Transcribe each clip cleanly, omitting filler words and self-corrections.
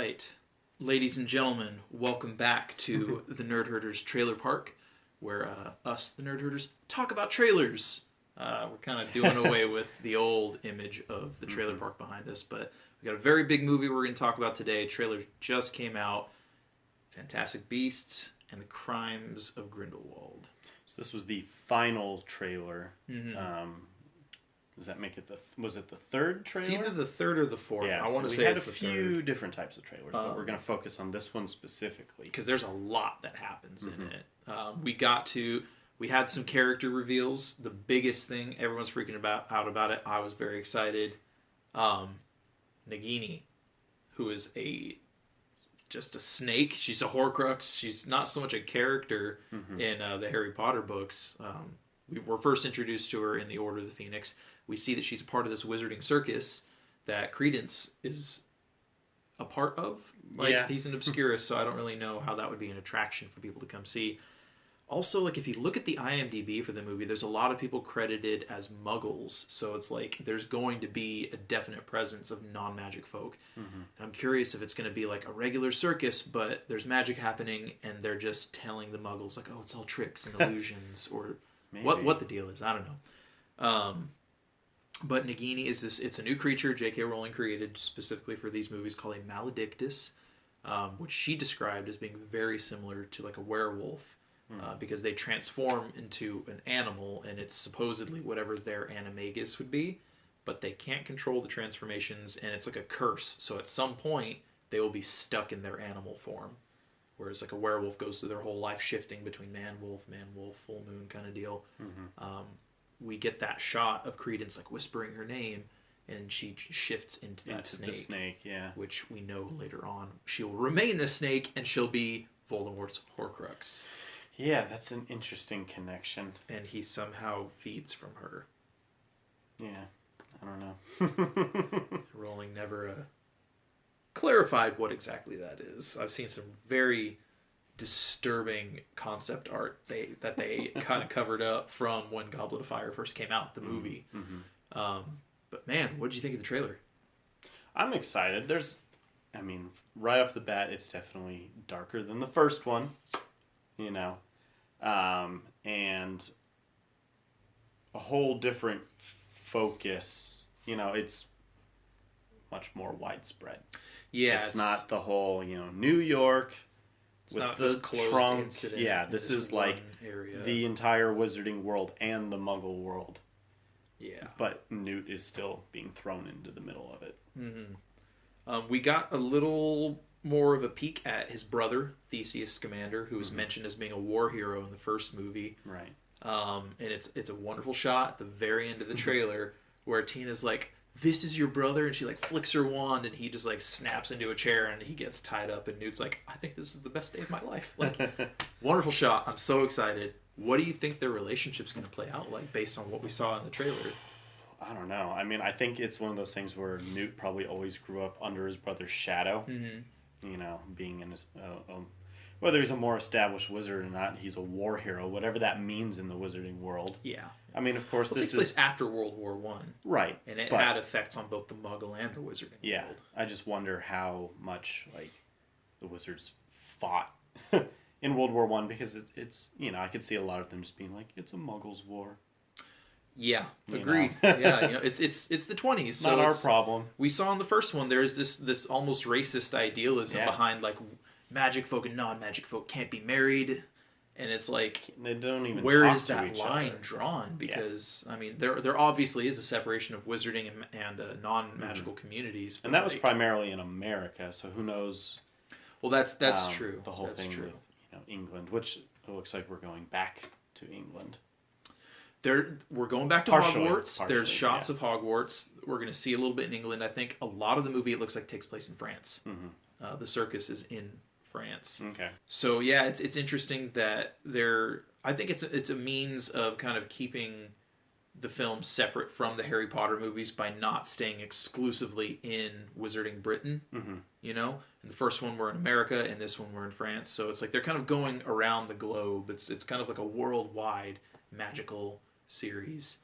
right, ladies and gentlemen, welcome back to the Nerd Herders Trailer Park, where us, the Nerd Herders, talk about trailers. We're kind of doing away with the old image of the trailer park behind us, but we got a very big movie we're going to talk about today. Trailer just came out, Fantastic Beasts and the Crimes of Grindelwald. So this was the final trailer. Does that make it was it the third trailer? It's either the third or the fourth. Yeah, I want to we say had it's a the few third. different types of trailers, but we're going to focus on this one specifically. Because there's a lot that happens in it. We had some character reveals. The biggest thing, everyone's freaking out about it. I was very excited. Nagini, who is just a snake. She's a Horcrux. She's not so much a character in the Harry Potter books. We were first introduced to her in the Order of the Phoenix. We see that she's a part of this wizarding circus that Credence is a part of. He's an Obscurus, so I don't really know how that would be an attraction for people to come see. Also, if you look at the IMDb for the movie, there's a lot of people credited as Muggles. So it's there's going to be a definite presence of non-magic folk. I'm curious if it's going to be a regular circus, but there's magic happening, and they're just telling the Muggles, oh, it's all tricks and illusions, or what the deal is. I don't know. But Nagini is it's a new creature J.K. Rowling created specifically for these movies called a Maledictus, which she described as being very similar to a werewolf. Because they transform into an animal, and it's supposedly whatever their animagus would be, but they can't control the transformations, and it's like a curse. So at some point, they will be stuck in their animal form. Whereas a werewolf goes through their whole life shifting between man-wolf, full moon kind of deal. We get that shot of Credence whispering her name, and she shifts into that snake. The snake, yeah. Which we know later on she will remain the snake, and she'll be Voldemort's Horcrux. Yeah, that's an interesting connection. And he somehow feeds from her. Yeah, I don't know. Rowling never clarified what exactly that is. I've seen some very disturbing concept art that they kind of covered up from when Goblet of Fire first came out, the movie. But man, what did you think of the trailer? I'm excited. Right off the bat, it's definitely darker than the first one. And a whole different focus. It's much more widespread. Yeah, it's not the whole New York. It's not the closed incident. Yeah, this is area. The entire wizarding world and the Muggle world. Yeah, but Newt is still being thrown into the middle of it. We got a little more of a peek at his brother, Theseus Scamander, who was mentioned as being a war hero in the first movie. Right. And it's a wonderful shot at the very end of the trailer where Tina's this is your brother, and she flicks her wand, and he just snaps into a chair, and he gets tied up, and Newt's I think this is the best day of my life. Wonderful shot. I'm so excited. What do you think their relationship's going to play out based on what we saw in the trailer? I don't know. I think it's one of those things where Newt probably always grew up under his brother's shadow. Being in his whether he's a more established wizard or not, he's a war hero, whatever that means in the wizarding world. Yeah. Of course, this takes place after World War One. Right. And it had effects on both the Muggle and the wizarding world. I just wonder how much the wizards fought in World War One, because it's I could see a lot of them just being it's a Muggles war. Yeah, agreed. Yeah, it's the 20s. So not our problem. We saw in the first one there's this almost racist idealism behind magic folk and non-magic folk can't be married, and it's they don't even. Where talk is to that each line other. drawn? Because there obviously is a separation of wizarding and non-magical communities, and that was primarily in America. So who knows? Well, that's true. The whole thing with England, which it looks like we're going back to England. We're going back to Hogwarts. There's shots of Hogwarts. We're going to see a little bit in England. I think a lot of the movie, it looks takes place in France. The circus is in France. Okay. So yeah, it's interesting that I think it's a means of kind of keeping the film separate from the Harry Potter movies by not staying exclusively in Wizarding Britain. In the first one we're in America, and this one we're in France. So it's they're kind of going around the globe. It's kind of a worldwide magical series.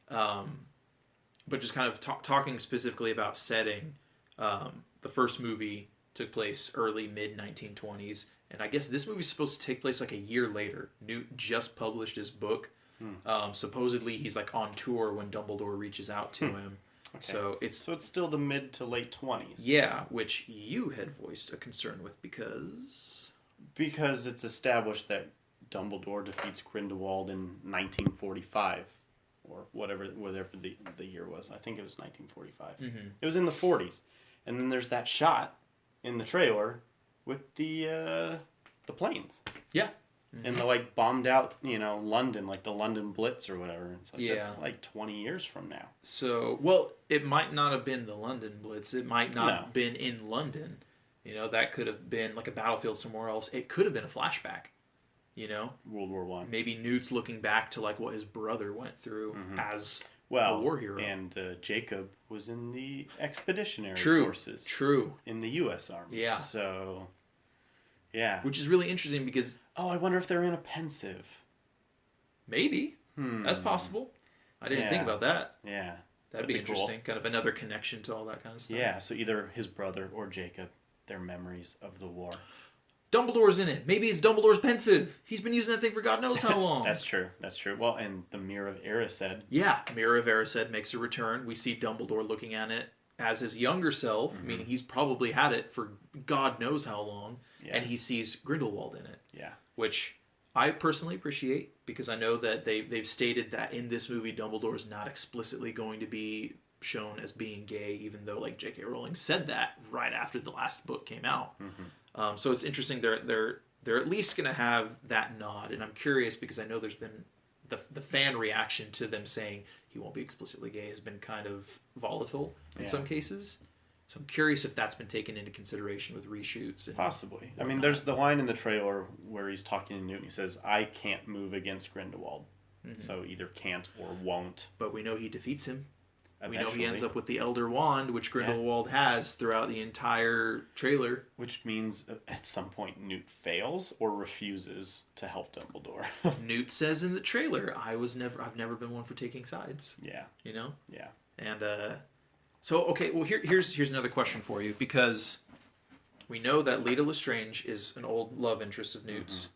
But just kind of talking specifically about setting, the first movie took place early mid 1920s, and I guess this movie's supposed to take place like a year later. Newt just published his book. Supposedly he's like on tour when Dumbledore reaches out to him. Okay. So it's still the mid to late 20s. Yeah, which you had voiced a concern with because it's established that Dumbledore defeats Grindelwald in 1945 or whatever the year was. I think it was 1945. Mm-hmm. It was in the 40s. And then there's that shot in the trailer with the planes. Yeah. Mm-hmm. And the like bombed out, London, like the London Blitz or whatever. It's like that's like 20 years from now. So, well, it might not have been the London Blitz. It might not have been in London. That could have been like a battlefield somewhere else. It could have been a flashback. World War I. Maybe Newt's looking back to like what his brother went through as a war hero. And Jacob was in the expeditionary forces. True. In the U.S. Army. Yeah. So, yeah. Which is really interesting because... Oh, I wonder if they're in a pensive. Maybe. That's possible. I didn't think about that. Yeah. That'd be interesting. Cool. Kind of another connection to all that kind of stuff. Yeah, so either his brother or Jacob, their memories of the war. Dumbledore's in it. Maybe it's Dumbledore's pensive. He's been using that thing for God knows how long. That's true. Well, and the Mirror of Erised. Yeah, Mirror of Erised makes a return. We see Dumbledore looking at it as his younger self, meaning he's probably had it for God knows how long, and he sees Grindelwald in it. Yeah. Which I personally appreciate because I know that they've stated that in this movie Dumbledore is not explicitly going to be shown as being gay, even though like J.K. Rowling said that right after the last book came out. So it's interesting they're at least going to have that nod, and I'm curious because I know there's been the fan reaction to them saying he won't be explicitly gay has been kind of volatile in some cases. So I'm curious if that's been taken into consideration with reshoots. And possibly. I mean, there's the line in the trailer where he's talking to Newt and he says, "I can't move against Grindelwald." So either can't or won't. But we know he defeats him. Eventually. We know he ends up with the Elder Wand, which Grindelwald has throughout the entire trailer. Which means at some point Newt fails or refuses to help Dumbledore. Newt says in the trailer, I've never been one for taking sides. Yeah. Yeah. And so okay, well here's another question for you because we know that Leta Lestrange is an old love interest of Newt's.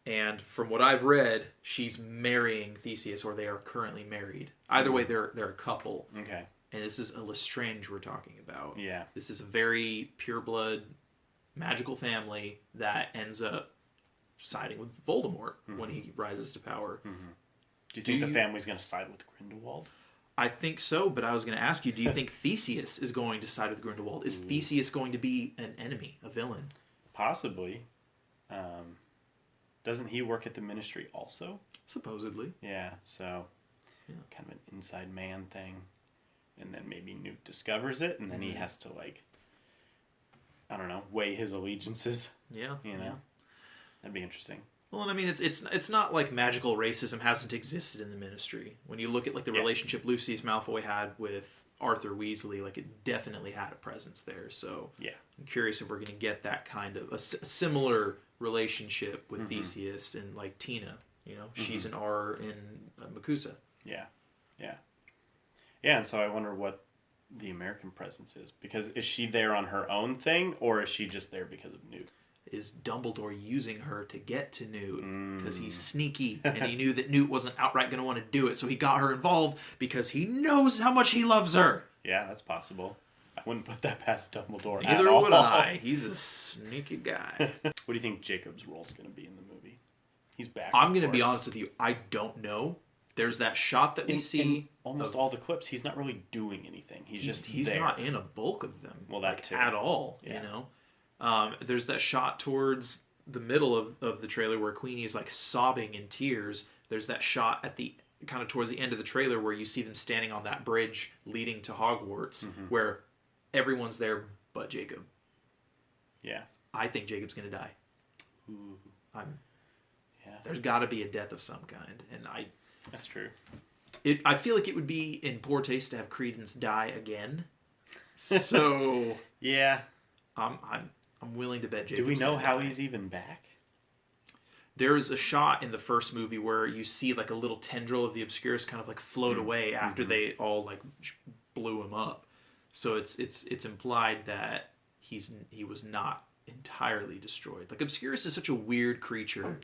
And from what I've read, she's marrying Theseus, or they are currently married. Either way, they're a couple. Okay. And this is a Lestrange we're talking about. Yeah. This is a very pure-blood, magical family that ends up siding with Voldemort when he rises to power. Do you think the family's going to side with Grindelwald? I think so, but I was going to ask you, do you think Theseus is going to side with Grindelwald? Is Theseus going to be an enemy, a villain? Possibly. Doesn't he work at the Ministry also? Supposedly. Yeah, so kind of an inside man thing. And then maybe Newt discovers it, and then he has to, like, I don't know, weigh his allegiances. Yeah. That'd be interesting. Well, and I mean, it's not like magical racism hasn't existed in the Ministry. When you look at, like, the relationship Lucius Malfoy had with Arthur Weasley, like, it definitely had a presence there. So I'm curious if we're going to get that kind of a similar relationship with Theseus and like Tina, she's an R in Makusa. Yeah, and so I wonder what the American presence is, because is she there on her own thing, or is she just there because of Newt? Is Dumbledore using her to get to Newt because he's sneaky and he knew that Newt wasn't outright going to want to do it, so he got her involved because he knows how much he loves her? Yeah, that's possible. I wouldn't put that past Dumbledore at all. Neither would I. He's a sneaky guy. What do you think Jacob's role is going to be in the movie? He's back. I'm going to be honest with you. I don't know. There's that shot that we see. In almost all the clips, he's not really doing anything. He's there. Not in a bulk of them. Well, that too. At all, there's that shot towards the middle of the trailer where Queenie is like sobbing in tears. There's that shot at the kind of towards the end of the trailer where you see them standing on that bridge leading to Hogwarts, where everyone's there but Jacob. Yeah. I think Jacob's going to die. Ooh. There's got to be a death of some kind, and that's true. I feel like it would be in poor taste to have Credence die again. So yeah, I'm willing to bet Jacob's. Do we know how he's even back? There's a shot in the first movie where you see like a little tendril of the Obscurus kind of like float away after they all like blew him up. So it's implied that he was not entirely destroyed. Like, Obscurus is such a weird creature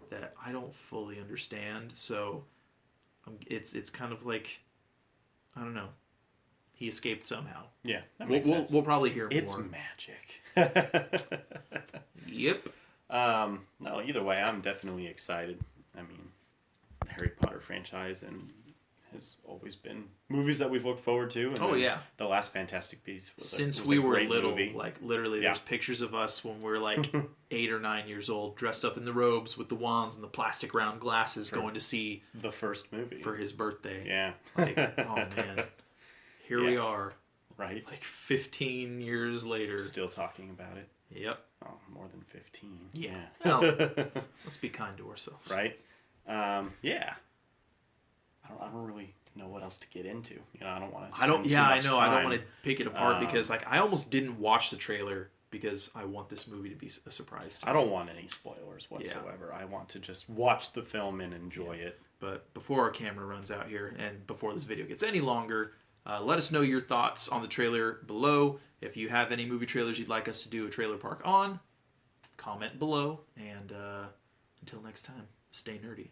that I don't fully understand. So it's kind of like, I don't know. He escaped somehow. Yeah, that makes sense. We'll probably hear more. It's magic. Yep. No, either way, I'm definitely excited. I mean, the Harry Potter franchise has always been movies that we've looked forward to. And the last Fantastic Beasts was since was we a were great little, movie. like literally, there's pictures of us when we're like 8 or 9 years old, dressed up in the robes with the wands and the plastic round glasses, going to see the first movie for his birthday. Yeah. Like, oh man, here we are. Right. Like 15 years later, Still talking about it. Yep. Oh, more than 15. Yeah. Well, let's be kind to ourselves. Right. Yeah. I don't really know what else to get into. You know, I don't want to. I know. I don't want to pick it apart because, like, I almost didn't watch the trailer because I want this movie to be a surprise to me. I don't want any spoilers whatsoever. I want to just watch the film and enjoy it. But before our camera runs out here and before this video gets any longer, let us know your thoughts on the trailer below. If you have any movie trailers you'd like us to do a trailer park on, comment below. And until next time, stay nerdy.